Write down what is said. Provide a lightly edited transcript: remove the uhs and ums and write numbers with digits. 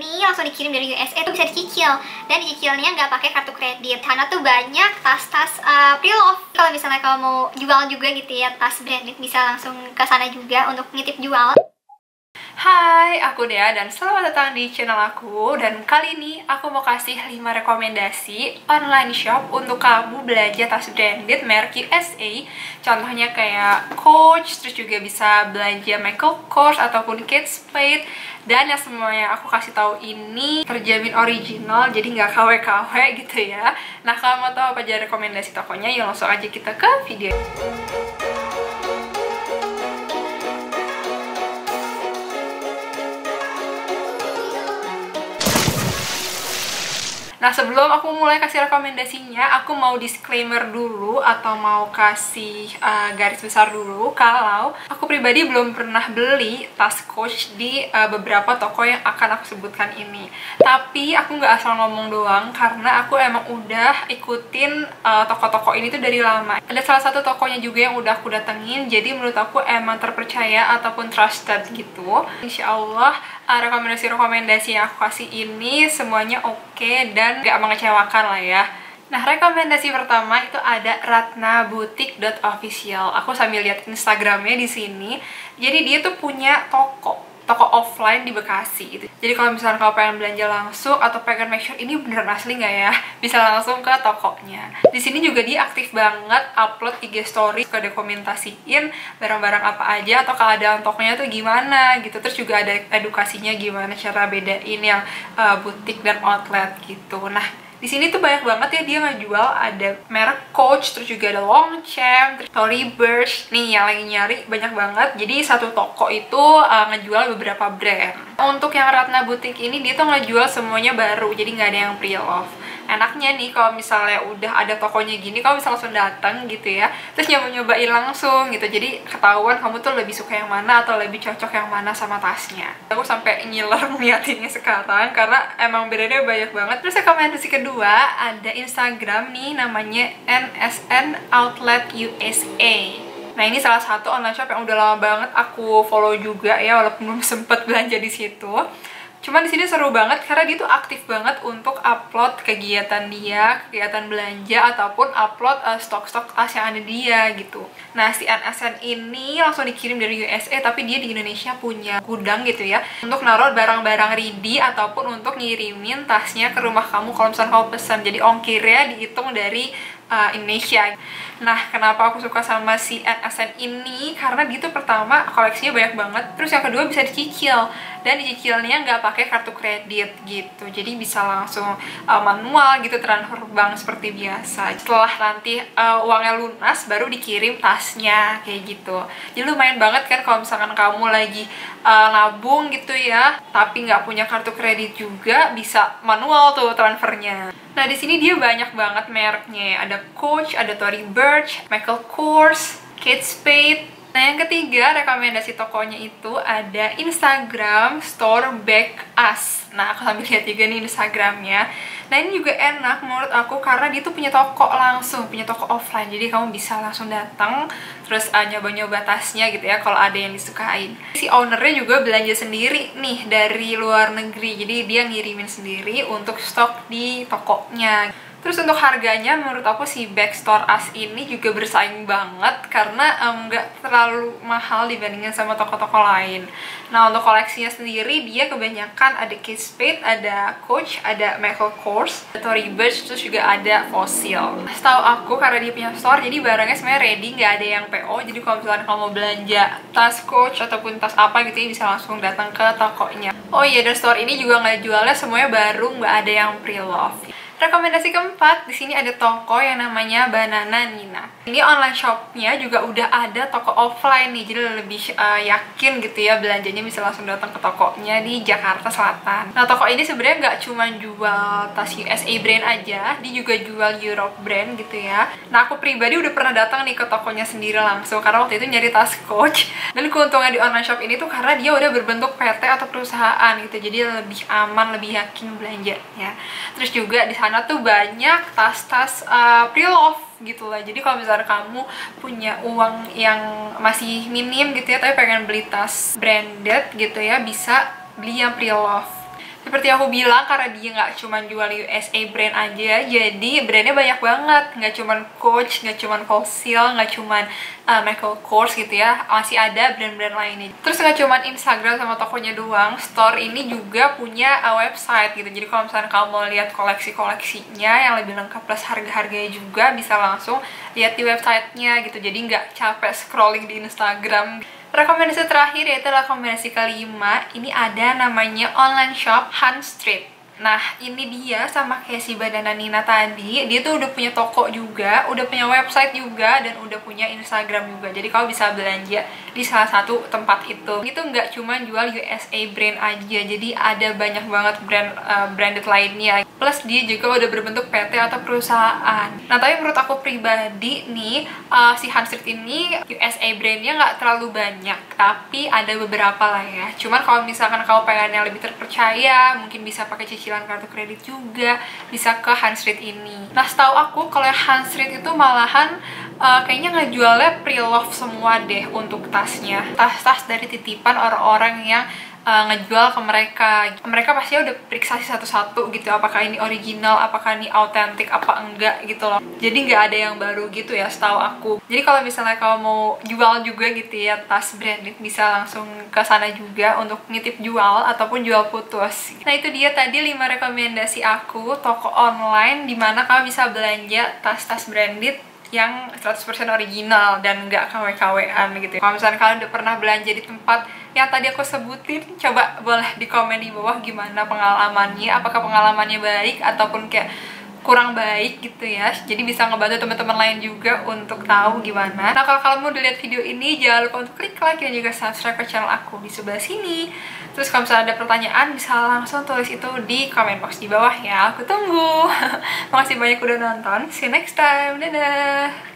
Ini langsung dikirim dari USA tuh bisa dicicil, dan dicicilnya nggak pakai kartu kredit. Karena tuh banyak tas-tas pre-love. Kalau misalnya kamu mau jual juga gitu ya, tas branded, bisa langsung ke sana juga untuk nitip jual. Hai, aku Dea dan selamat datang di channel aku. Dan kali ini aku mau kasih 5 rekomendasi online shop untuk kamu belanja tas branded merek USA. Contohnya kayak Coach, terus juga bisa belanja Michael Kors ataupun Kate Spade. Dan yang semuanya aku kasih tahu ini terjamin original, jadi nggak KW-KW gitu ya. Nah, kalau mau tahu apa aja rekomendasi tokonya, ya langsung aja kita ke video. Nah, sebelum aku mulai kasih rekomendasinya, aku mau disclaimer dulu atau mau kasih garis besar dulu kalau aku pribadi belum pernah beli tas Coach di beberapa toko yang akan aku sebutkan ini. Tapi aku nggak asal ngomong doang, karena aku emang udah ikutin toko-toko ini tuh dari lama. Ada salah satu tokonya juga yang udah aku datengin, jadi menurut aku emang terpercaya ataupun trusted gitu. Insya Allah rekomendasi-rekomendasi yang aku kasih ini semuanya oke dan gak mengecewakan lah ya. Nah, rekomendasi pertama itu ada ratnaboutique.official. Aku sambil lihat Instagramnya di sini. Jadi dia tuh punya toko offline di Bekasi gitu. Jadi kalau misalnya kau pengen belanja langsung atau pengen make sure ini beneran asli nggak ya, bisa langsung ke tokonya. Di sini juga dia aktif banget upload IG story, ke dokumentasiin barang-barang apa aja atau keadaan tokonya tuh gimana gitu. Terus juga ada edukasinya gimana cara bedain yang butik dan outlet gitu. Nah, di sini tuh banyak banget ya dia ngejual, ada merek Coach, terus juga ada Longchamp, Tory Burch. Nih yang lagi nyari banyak banget. Jadi satu toko itu ngejual beberapa brand. Untuk yang Ratna Boutique ini dia tuh ngejual semuanya baru, jadi nggak ada yang pre-love. Enaknya nih kalau misalnya udah ada tokonya gini, kamu bisa langsung datang gitu ya, terus nyobain langsung gitu. Jadi ketahuan kamu tuh lebih suka yang mana atau lebih cocok yang mana sama tasnya. Aku sampai ngiler ngeliatinnya sekarang karena emang bedanya banyak banget. Terus rekomendasi kedua ada Instagram nih, namanya NSN Outlet USA. Nah, ini salah satu online shop yang udah lama banget aku follow juga ya, walaupun belum sempet belanja di situ. Cuman di sini seru banget karena dia tuh aktif banget untuk upload kegiatan dia, kegiatan belanja ataupun upload stok-stok tas yang ada dia gitu. Nah, si NSN ini langsung dikirim dari USA, tapi dia di Indonesia punya gudang gitu ya, untuk naruh barang-barang ready ataupun untuk ngirimin tasnya ke rumah kamu kalau misalnya kamu pesan. Jadi ongkirnya dihitung dari Indonesia. Nah, kenapa aku suka sama si NSN ini? Karena dia tuh pertama koleksinya banyak banget, terus yang kedua bisa dicicil, dan dicicilnya nggak pakai kartu kredit gitu. Jadi bisa langsung manual gitu, transfer bank seperti biasa. Setelah nanti uangnya lunas, baru dikirim tasnya kayak gitu. Jadi lumayan banget kan kalau misalkan kamu lagi nabung gitu ya, tapi nggak punya kartu kredit juga, bisa manual tuh transfernya. Nah, di sini dia banyak banget mereknya. Ada Coach, ada Tory Burch, Michael Kors, Kate Spade. Nah, yang ketiga rekomendasi tokonya itu ada Instagram Store Back Us. Nah, aku sambil lihat juga nih Instagramnya. Nah, ini juga enak menurut aku karena dia tuh punya toko langsung, punya toko offline. Jadi kamu bisa langsung datang, terus nyoba-nyoba tasnya gitu ya kalau ada yang disukain. Si ownernya juga belanja sendiri nih dari luar negeri. Jadi dia ngirimin sendiri untuk stok di tokonya. Terus untuk harganya menurut aku si Backstore Us ini juga bersaing banget karena nggak terlalu mahal dibandingin sama toko-toko lain. Nah, untuk koleksinya sendiri dia kebanyakan ada Kate Spade, ada Coach, ada Michael Kors, ada Tory Burch, terus juga ada Fossil. Setahu aku karena dia punya store, jadi barangnya sebenarnya ready, nggak ada yang PO. Jadi kalau misalnya kamu mau belanja tas Coach ataupun tas apa gitu ya, bisa langsung datang ke tokonya. Oh iya, dan store ini juga nggak jualnya semuanya baru, nggak ada yang pre-love. Rekomendasi keempat, di sini ada toko yang namanya Banana Nina. Ini online shopnya juga udah ada toko offline nih, jadi lebih yakin gitu ya belanjanya bisa langsung datang ke tokonya di Jakarta Selatan. Nah, toko ini sebenarnya nggak cuma jual tas USA brand aja, dia juga jual Europe brand gitu ya. Nah, aku pribadi udah pernah datang nih ke tokonya sendiri langsung karena waktu itu nyari tas Coach. Dan keuntungan di online shop ini tuh karena dia udah berbentuk PT atau perusahaan gitu, jadi lebih aman, lebih yakin belanja ya. Terus juga di sana tuh banyak tas-tas pre-love gitu lah. Jadi kalau misalnya kamu punya uang yang masih minim gitu ya, tapi pengen beli tas branded gitu ya, bisa beli yang pre-love. Seperti aku bilang, karena dia nggak cuma jual USA brand aja, jadi brandnya banyak banget. Nggak cuma Coach, nggak cuma Fossil, nggak cuma Michael Kors gitu ya. Masih ada brand-brand lainnya. Terus nggak cuma Instagram sama tokonya doang, store ini juga punya website gitu. Jadi kalau misalnya kamu mau lihat koleksi-koleksinya yang lebih lengkap plus harga-harganya juga, bisa langsung lihat di websitenya gitu. Jadi nggak capek scrolling di Instagram. Rekomendasi terakhir yaitu rekomendasi kelima, ini ada namanya online shop Hans Street. Nah, ini dia sama kayak si Banana Nina tadi, dia tuh udah punya toko juga, udah punya website juga, dan udah punya Instagram juga. Jadi kamu bisa belanja di salah satu tempat itu. Itu nggak cuma jual USA brand aja, jadi ada banyak banget branded lainnya. Plus dia juga udah berbentuk PT atau perusahaan. Nah, tapi menurut aku pribadi nih, si Hans Street ini USA brandnya nggak terlalu banyak, tapi ada beberapa lah ya. Cuman kalau misalkan kamu pengen yang lebih terpercaya, mungkin bisa pakai cicilan kartu kredit juga, bisa ke Hans Street ini. Nah, setahu aku kalau Hans Street itu malahan kayaknya ngejualnya pre-love semua deh untuk tasnya. Tas-tas dari titipan orang-orang yang ngejual ke mereka. Mereka pasti udah periksa satu-satu gitu, apakah ini original, apakah ini autentik, apa enggak gitu loh. Jadi nggak ada yang baru gitu ya setahu aku. Jadi kalau misalnya kamu mau jual juga gitu ya tas branded, bisa langsung ke sana juga untuk nitip jual ataupun jual putus. Nah, itu dia tadi 5 rekomendasi aku toko online dimana kamu bisa belanja tas-tas branded yang 100% original dan nggak KW-KWan gitu. Kalau misalnya kalian udah pernah belanja di tempat yang tadi aku sebutin, coba boleh di komen di bawah gimana pengalamannya, apakah pengalamannya baik ataupun kayak kurang baik gitu ya. Jadi bisa ngebantu teman-teman lain juga untuk tahu gimana. Nah, kalau kalian udah lihat video ini, jangan lupa untuk klik like dan juga subscribe ke channel aku di sebelah sini. Terus kalau misalnya ada pertanyaan, bisa langsung tulis itu di comment box di bawah ya. Aku tunggu. Makasih banyak udah nonton. See you next time. Dadah!